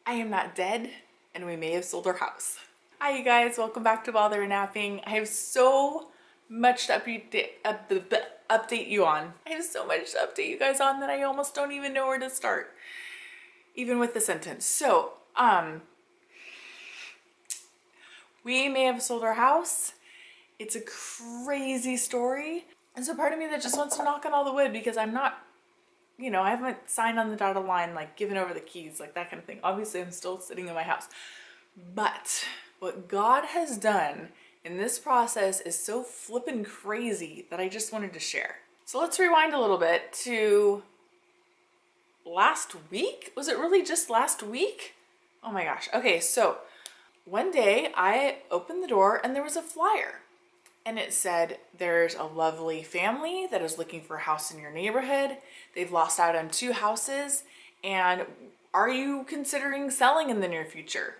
I am not dead, and we may have sold our house. Hi you guys, welcome back to While They Were Napping. I have so much to update you on. I have so much to update you guys on that I almost don't even know where to start, even with the sentence. So, we may have sold our house. It's a crazy story. And so part of me that just wants to knock on all the wood because I'm not, you know, I haven't signed on the dotted line, like given over the keys, like that kind of thing. Obviously I'm still sitting in my house. But what God has done in this process is so flippin' crazy that I just wanted to share. So let's rewind a little bit to last week. Was it really just last week? Oh my gosh. Okay, so one day I opened the door and there was a flyer. And it said, there's a lovely family that is looking for a house in your neighborhood. They've lost out on 2 houses. And are you considering selling in the near future?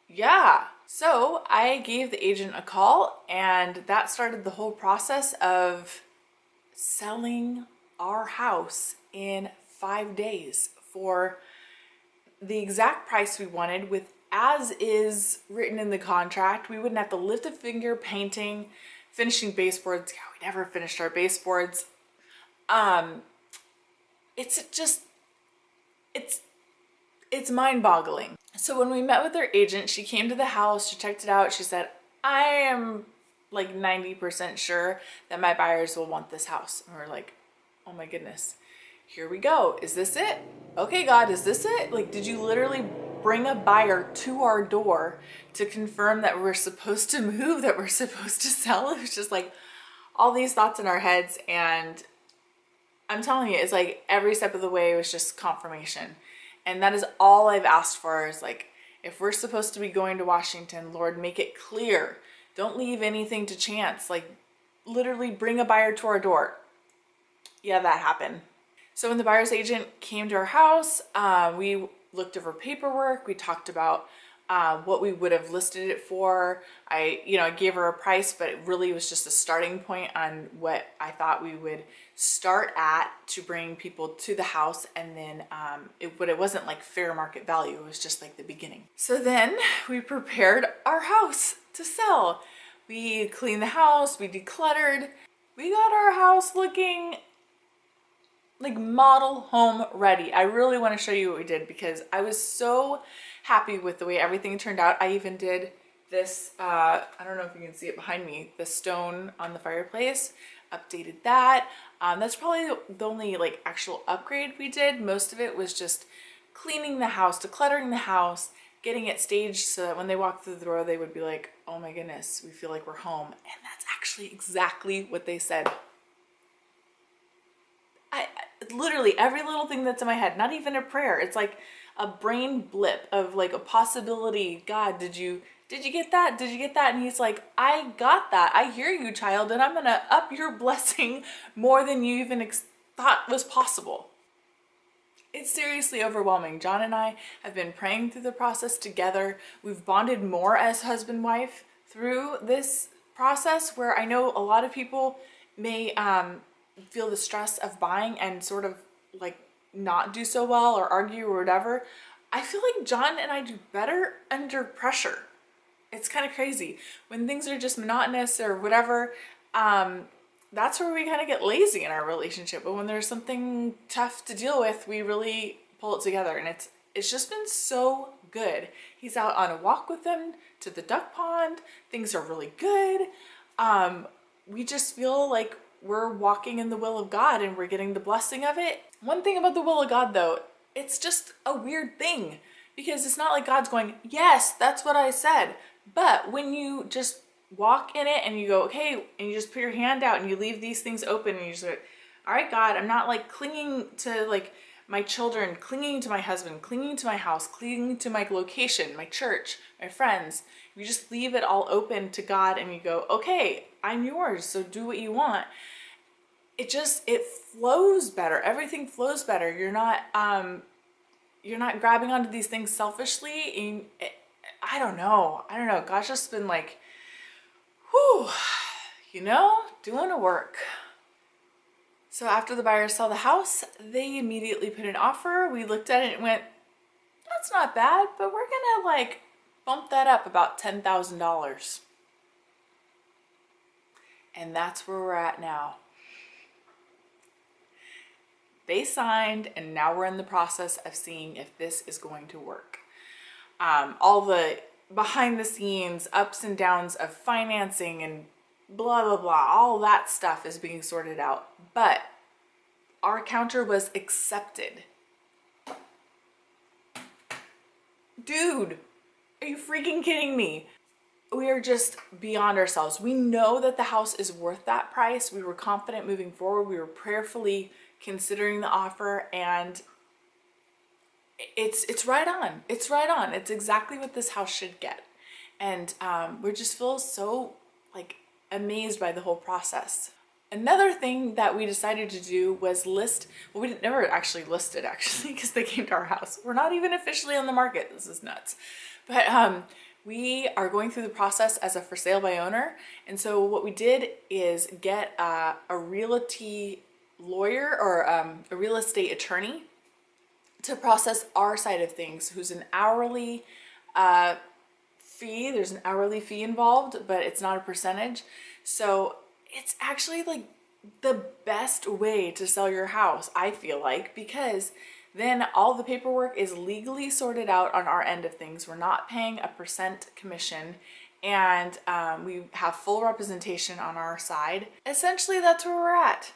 Yeah. So I gave the agent a call, and that started the whole process of selling our house in 5 days for the exact price we wanted, with as is written in the contract. We wouldn't have to lift a finger painting, finishing baseboards. Yeah, we never finished our baseboards. It's mind-boggling. So when we met with our agent, she came to the house, she checked it out, she said, I am like 90% sure that my buyers will want this house. And we're like, oh my goodness, here we go. Is this it? Okay, God, is this it? Like, did you literally bring a buyer to our door to confirm that we're supposed to move, that we're supposed to sell? It was just like all these thoughts in our heads. And I'm telling you, it's like every step of the way was just confirmation. And that is all I've asked for, is like, if we're supposed to be going to Washington, Lord, make it clear. Don't leave anything to chance. Like, literally bring a buyer to our door. Yeah, that happened. So when the buyer's agent came to our house, we looked over paperwork. We talked about what we would have listed it for. I gave her a price, but it really was just a starting point on what I thought we would start at to bring people to the house. And then it wasn't like fair market value. It was just like the beginning. So then we prepared our house to sell. We cleaned the house, we decluttered. We got our house looking like model home ready. I really want to show you what we did because I was so happy with the way everything turned out. I even did this, I don't know if you can see it behind me, the stone on the fireplace, updated that. That's probably the only like actual upgrade we did. Most of it was just cleaning the house, decluttering the house, getting it staged so that when they walk through the door, they would be like, oh my goodness, we feel like we're home. And that's actually exactly what they said. Literally every little thing that's in my head, not even a prayer. It's like a brain blip of like a possibility. God, did you get that? Did you get that? And he's like, I got that. I hear you, child. And I'm going to up your blessing more than you even thought was possible. It's seriously overwhelming. John and I have been praying through the process together. We've bonded more as husband and wife through this process, where I know a lot of people may, feel the stress of buying and sort of like not do so well or argue or whatever. I feel like John and I do better under pressure. It's kind of crazy. When things are just monotonous or whatever, that's where we kind of get lazy in our relationship. But when there's something tough to deal with, we really pull it together, and it's just been so good. He's out on a walk with them to the duck pond. Things are really good. We just feel like we're walking in the will of God and we're getting the blessing of it. One thing about the will of God though, it's just a weird thing, because it's not like God's going, yes, that's what I said. But when you just walk in it and you go, okay, and you just put your hand out and you leave these things open and you just go, all right, God, I'm not like clinging to like my children, clinging to my husband, clinging to my house, clinging to my location, my church, my friends. You just leave it all open to God and you go, okay, I'm yours, so do what you want. It flows better. Everything flows better. You're not grabbing onto these things selfishly. And I don't know. God's just been like, whew, doing the work. So after the buyers saw the house, they immediately put an offer. We looked at it and went, that's not bad, but we're gonna like bump that up about $10,000. And that's where we're at now. They signed, and now we're in the process of seeing if this is going to work. All the behind the scenes ups and downs of financing and blah, blah, blah, all that stuff is being sorted out. But our counter was accepted. Dude, are you freaking kidding me? We are just beyond ourselves. We know that the house is worth that price. We were confident moving forward. We were prayerfully considering the offer, and it's right on. It's right on. It's exactly what this house should get. And we just feel so like amazed by the whole process. Another thing that we decided to do was list, well, we never actually listed actually because they came to our house. We're not even officially on the market. This is nuts. But we are going through the process as a for sale by owner. And so what we did is get a realty lawyer or a real estate attorney to process our side of things, who's an hourly fee. There's an hourly fee involved, but it's not a percentage. So it's actually like the best way to sell your house, I feel like, because then all the paperwork is legally sorted out on our end of things. We're not paying a percent commission, and we have full representation on our side. Essentially, that's where we're at.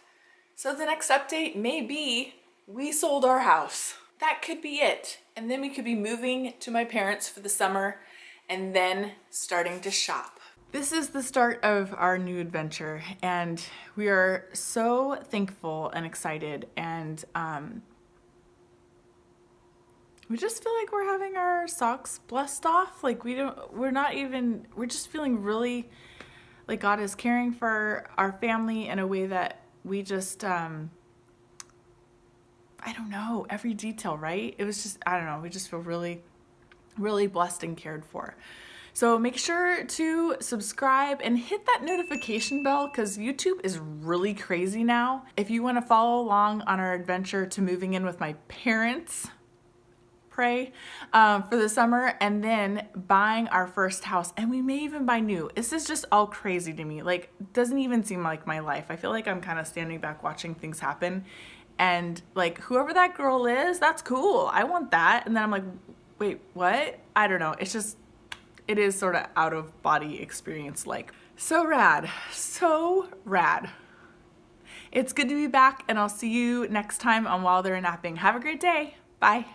So the next update may be we sold our house. That could be it. And then we could be moving to my parents for the summer and then starting to shop. This is the start of our new adventure, and we are so thankful and excited, and we just feel like we're having our socks blessed off. Like we're just feeling really like God is caring for our family in a way that we just, I don't know, every detail, right? It was just, I don't know, we just feel really, really blessed and cared for. So make sure to subscribe and hit that notification bell, because YouTube is really crazy now. If you want to follow along on our adventure to moving in with my parents, pray for the summer, and then buying our first house, and we may even buy new. This is just all crazy to me. Like, doesn't even seem like my life. I feel like I'm kind of standing back watching things happen, and like, whoever that girl is, that's cool. I want that. And then I'm like, wait, what? I don't know. It's just, it is sort of out of body experience. Like, so rad, so rad. It's good to be back, and I'll see you next time on While They're Napping. Have a great day. Bye.